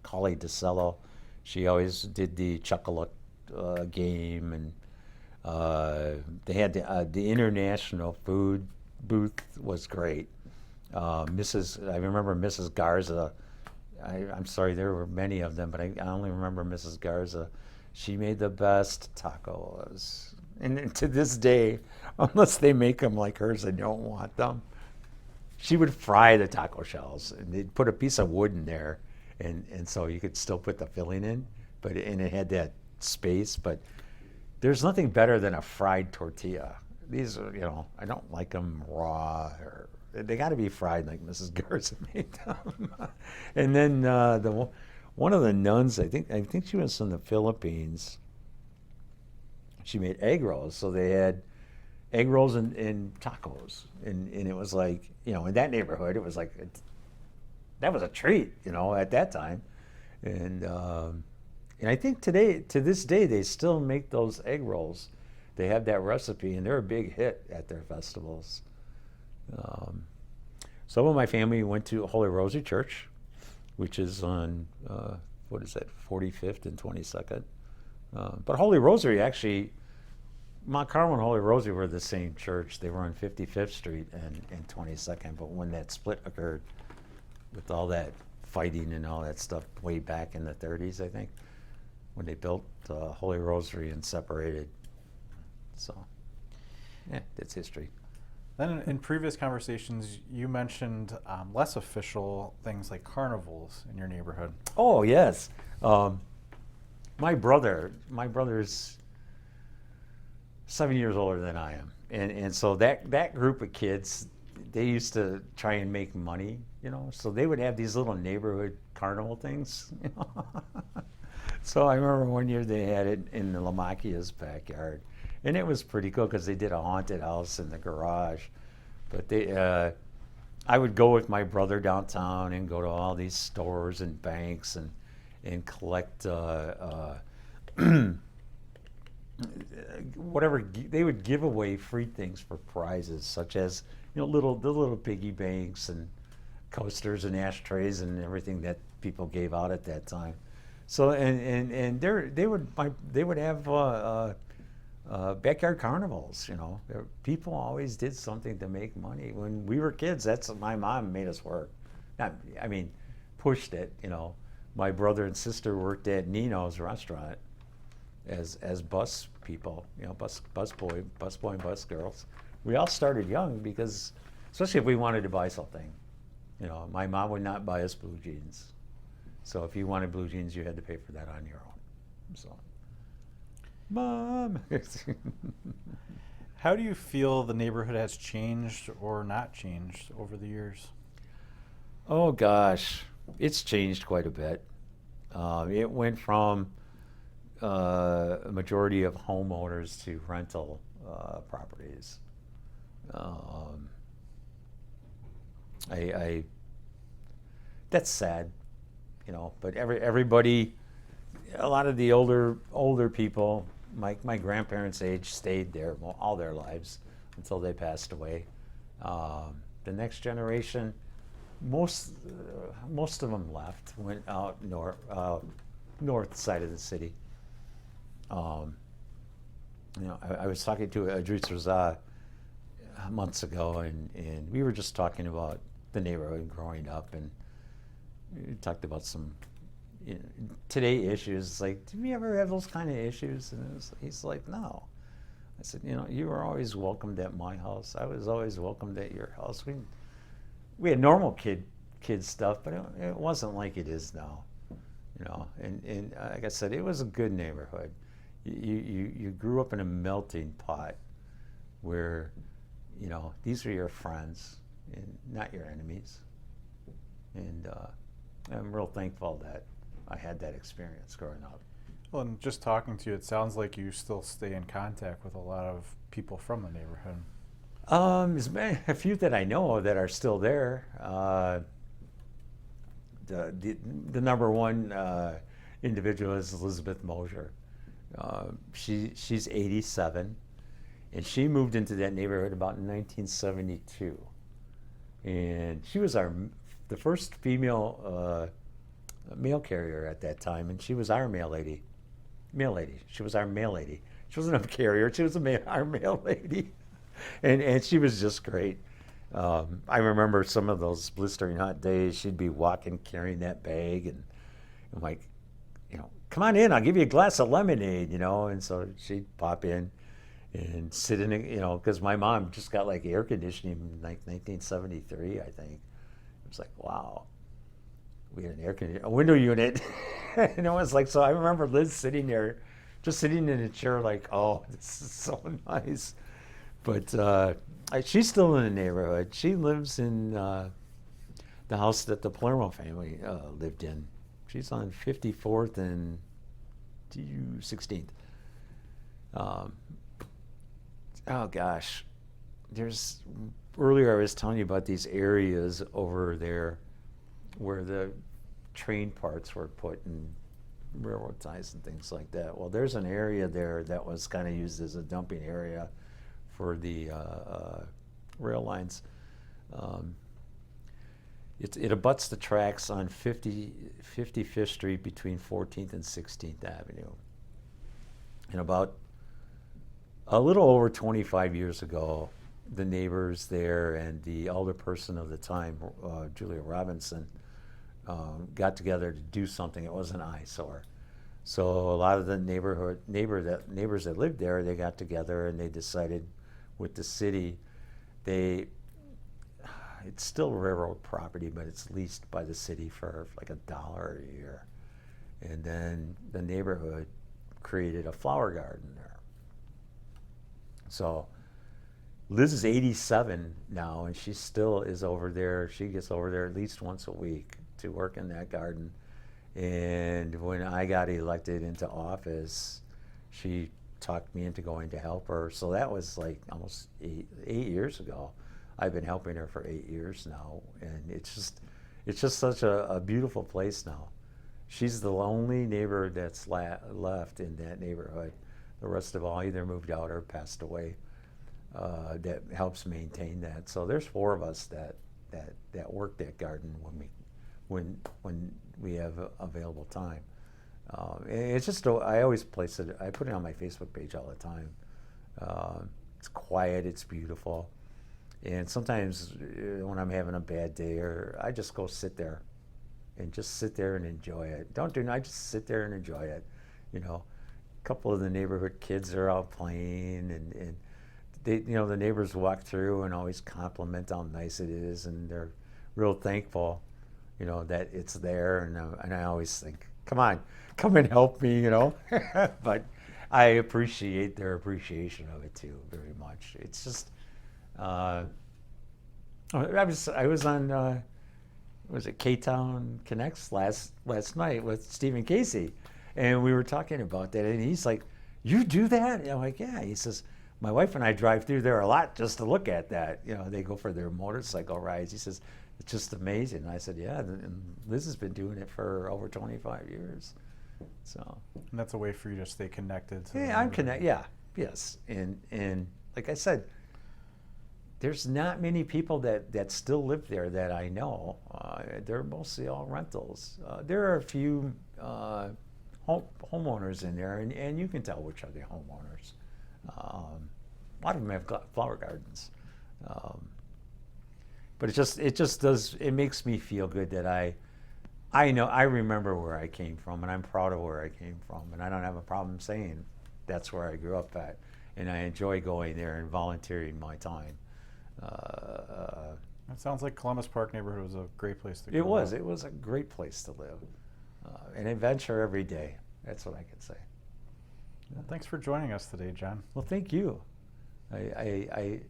Collie DeCello, she always did the Chuck-a-Luck game, and they had the international food booth was great. I remember Mrs. Garza. I'm sorry, there were many of them, but I only remember Mrs. Garza. She made the best tacos. And to this day, unless they make them like hers, I don't want them. She would fry the taco shells, and they'd put a piece of wood in there, and so you could still put the filling in, and it had that space. But there's nothing better than a fried tortilla. These are, I don't like them raw, or they got to be fried like Mrs. Garza made them. And then one of the nuns, I think she was from the Philippines. She made egg rolls, so they had egg rolls and tacos, and it was like, in that neighborhood, it was like that was a treat, at that time. And I think to this day, they still make those egg rolls. They have that recipe, and they're a big hit at their festivals. Some of my family went to Holy Rosary Church, which is on 45th and 22nd. But Holy Rosary, actually, Mount Carmel and Holy Rosary were the same church. They were on 55th Street and 22nd. But when that split occurred, with all that fighting and all that stuff way back in the 30s, I think, when they built Holy Rosary and separated. So, yeah, that's history. Then in previous conversations, you mentioned less official things like carnivals in your neighborhood. Oh, yes. My brother's 7 years older than I am. And so that group of kids, they used to try and make money, so they would have these little neighborhood carnival things, So I remember one year they had it in the Lamakia's backyard, and it was pretty cool because they did a haunted house in the garage. But I would go with my brother downtown and go to all these stores and banks and collect whatever they would give away free things for prizes, such as the little piggy banks and coasters and ashtrays and everything that people gave out at that time. So and they would have backyard carnivals. People always did something to make money. When we were kids, that's what my mom made us work. Pushed it. My brother and sister worked at Nino's restaurant as bus people. Busboy and bus girls. We all started young because, especially if we wanted to buy something, my mom would not buy us blue jeans. So if you wanted blue jeans, you had to pay for that on your own. So, Mom. How do you feel the neighborhood has changed or not changed over the years? Oh gosh, it's changed quite a bit. It went from a majority of homeowners to rental properties. That's sad, but everybody, a lot of the older people, my grandparents' age, stayed there all their lives until they passed away. The next generation, most of them left, went out north side of the city. I was talking to Adritz Raza months ago, and we were just talking about the neighborhood growing up, and we talked about some today issues. It's like, did we ever have those kind of issues? And he's like, no. I said, you were always welcomed at my house. I was always welcomed at your house. We had normal kid stuff, but it wasn't like it is now. And like I said, it was a good neighborhood. You grew up in a melting pot where, these are your friends and not your enemies. And I'm real thankful that I had that experience growing up. Well, and just talking to you, it sounds like you still stay in contact with a lot of people from the neighborhood. There's a few that I know that are still there. The number one individual is Elizabeth Mosier. She's 87, and she moved into that neighborhood about in 1972. And she was our the first female mail carrier at that time, and she was our mail lady. She was our mail lady. She wasn't a carrier. She was our mail lady, and she was just great. I remember some of those blistering hot days. She'd be walking carrying that bag, and I'm like, come on in. I'll give you a glass of lemonade, And so she'd pop in and sit in, because my mom just got like air conditioning in like 1973, I think. It was like, wow. We had a window unit. And it was like, so I remember Liz sitting there, just sitting in a chair like, oh, this is so nice. But she's still in the neighborhood. She lives in the house that the Palermo family lived in. She's on 54th and 16th. Oh gosh, earlier I was telling you about these areas over there where the train parts were put and railroad ties and things like that. Well, there's an area there that was kind of used as a dumping area for the rail lines. It abuts the tracks on 55th Street between 14th and 16th Avenue. And about a little over 25 years ago, the neighbors there and the alderperson of the time, Julia Robinson, got together to do something. It was an eyesore. So a lot of the neighbors that lived there, they got together and they decided with the city, it's still railroad property, but it's leased by the city for like $1 a year. And then the neighborhood created a flower garden there. So Liz is 87 now, and she still is over there. She gets over there at least once a week to work in that garden. And when I got elected into office, she talked me into going to help her. So that was like almost eight years ago. I've been helping her for 8 years now, and it's just such a beautiful place now. She's the only neighbor that's left in that neighborhood. The rest of all either moved out or passed away. That helps maintain that. So there's 4 of us that work that garden when we have available time. It's just I always place it. I put it on my Facebook page all the time. It's quiet. It's beautiful. And sometimes when I'm having a bad day, or I just go sit there and enjoy it. I just sit there and enjoy it. A couple of the neighborhood kids are out playing, and they, the neighbors walk through and always compliment how nice it is, and they're real thankful, that it's there. And I always think, come on, come and help me, But I appreciate their appreciation of it too very much. It's just. I was on was it K-Town Connects last night with Stephen Casey, and we were talking about that, and he's like, "You do that?" And I'm like, "Yeah." He says, "My wife and I drive through there a lot just to look at that. They go for their motorcycle rides." He says, "It's just amazing." And I said, "Yeah." And Liz has been doing it for over 25 years. So. And that's a way for you to stay connected. Yeah, I'm connected. Yeah, yes, and like I said. There's not many people that still live there that I know. They're mostly all rentals. There are a few homeowners in there, and you can tell which are the homeowners. A lot of them have flower gardens. But it makes me feel good that I remember where I came from, and I'm proud of where I came from, and I don't have a problem saying that's where I grew up at, and I enjoy going there and volunteering my time. It sounds like Columbus Park neighborhood was a great place to go. It was a great place to live. An adventure every day. That's what I could say. Well, thanks for joining us today, John. Well, thank you. I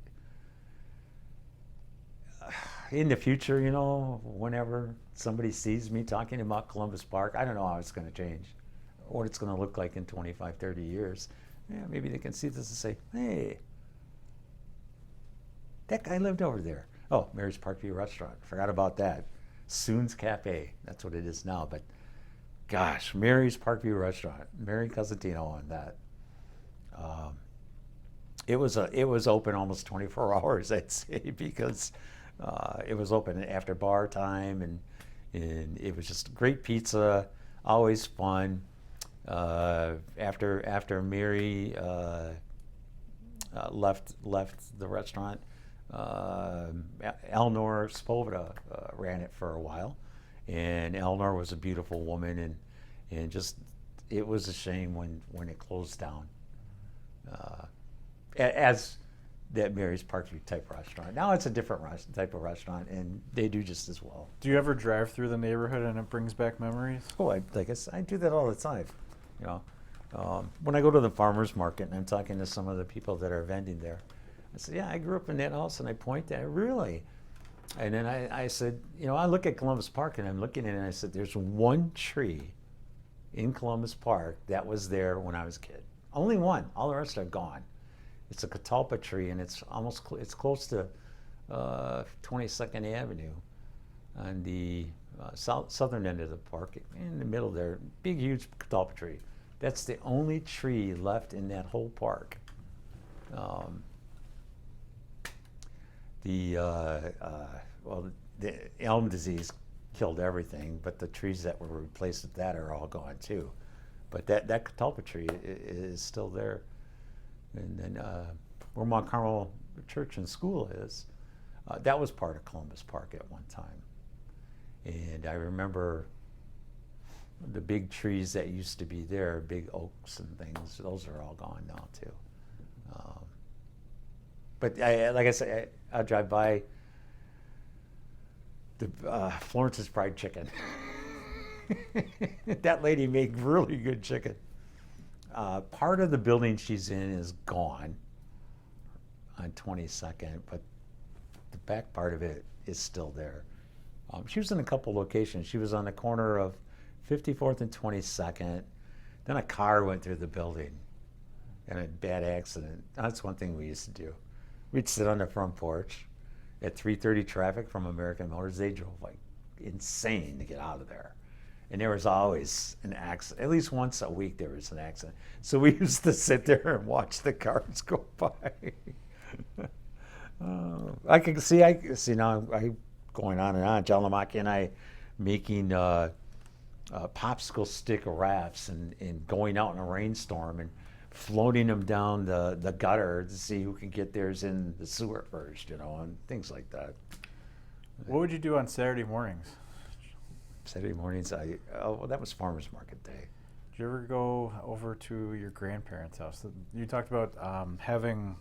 in the future, whenever somebody sees me talking about Columbus Park, I don't know how it's going to change, or what it's going to look like in 25, 30 years. Yeah, maybe they can see this and say, hey, that guy lived over there. Oh, Mary's Parkview Restaurant. Forgot about that. Soon's Cafe. That's what it is now. But gosh, Mary's Parkview Restaurant. Mary Cosentino on that. It was open almost 24 hours, I'd say, because It was open after bar time, and it was just great pizza, always fun. After Mary left the restaurant, Eleanor Spovoda ran it for a while, and Eleanor was a beautiful woman, and just it was a shame when it closed down. As that Mary's Parkview type restaurant. Now it's a different type of restaurant, and they do just as well. Do you ever drive through the neighborhood and it brings back memories? Oh, I do that all the time. You know, when I go to the farmers market and I'm talking to some of the people that are vending there, I said, "Yeah, I grew up in that house," and I point at it, really. And then I said, you know, I look at Columbus Park and I'm looking at it and I said, "There's one tree in Columbus Park that was there when I was a kid. Only one. All the rest are gone. It's a catalpa tree, and it's close to 22nd Avenue on the southern end of the park, in the middle there. Big, huge catalpa tree. That's the only tree left in that whole park. The elm disease killed everything, but the trees that were replaced with that are all gone too. But that catalpa tree is still there. And then where Mount Carmel Church and School is, that was part of Columbus Park at one time. And I remember the big trees that used to be there, big oaks and things, those are all gone now too. But like I said, I drive by the Florence's Fried Chicken. That lady made really good chicken. Part of the building she's in is gone on 22nd, but the back part of it is still there. She was in a couple locations. She was on the corner of 54th and 22nd. Then a car went through the building and a bad accident. That's one thing we used to do. We'd sit on the front porch at 3:30 traffic from American Motors. They drove like insane to get out of there. And there was always an accident. At least once a week there was an accident. So we used to sit there and watch the cars go by. I can see now I'm going on and on. John Lamacki and I making popsicle stick rafts and going out in a rainstorm and floating them down the gutter to see who can get theirs in the sewer first, you know, and things like that. What would you do on Saturday mornings? Saturday mornings, that was farmers market day. Did you ever go over to your grandparents' house? You talked about having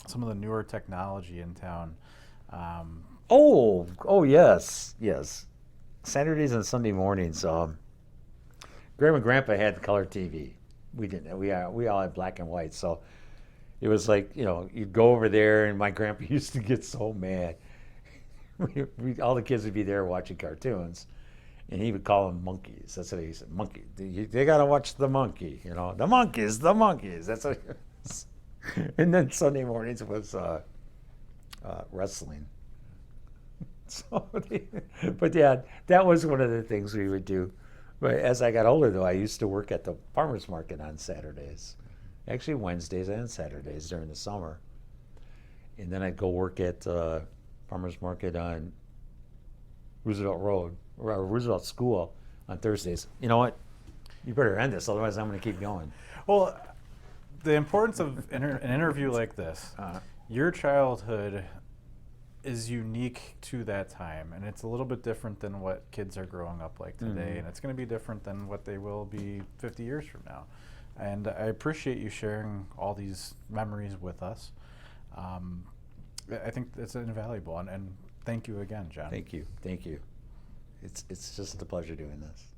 some of the newer technology in town. Oh yes. Saturdays and Sunday mornings. Grandma and Grandpa had color TV. We didn't. We all had black and white. So it was like, you know, you'd go over there, and my grandpa used to get so mad. All the kids would be there watching cartoons. And he would call them monkeys. That's what he said. Monkey. They got to watch the monkey. You know, the monkeys. That's what it was. And then Sunday mornings was wrestling. So, but yeah, that was one of the things we would do. But as I got older, though, I used to work at the farmers market on Saturdays. Actually, Wednesdays and Saturdays during the summer. And then I'd go work at farmers market on Roosevelt Road, or Roosevelt School on Thursdays. You know what? You better end this, otherwise I'm going to keep going. Well, the importance of an interview like this, your childhood is unique to that time, and it's a little bit different than what kids are growing up like today, and it's going to be different than what they will be 50 years from now. And I appreciate you sharing all these memories with us. I think it's invaluable, and thank you again, John. Thank you. It's just a pleasure doing this.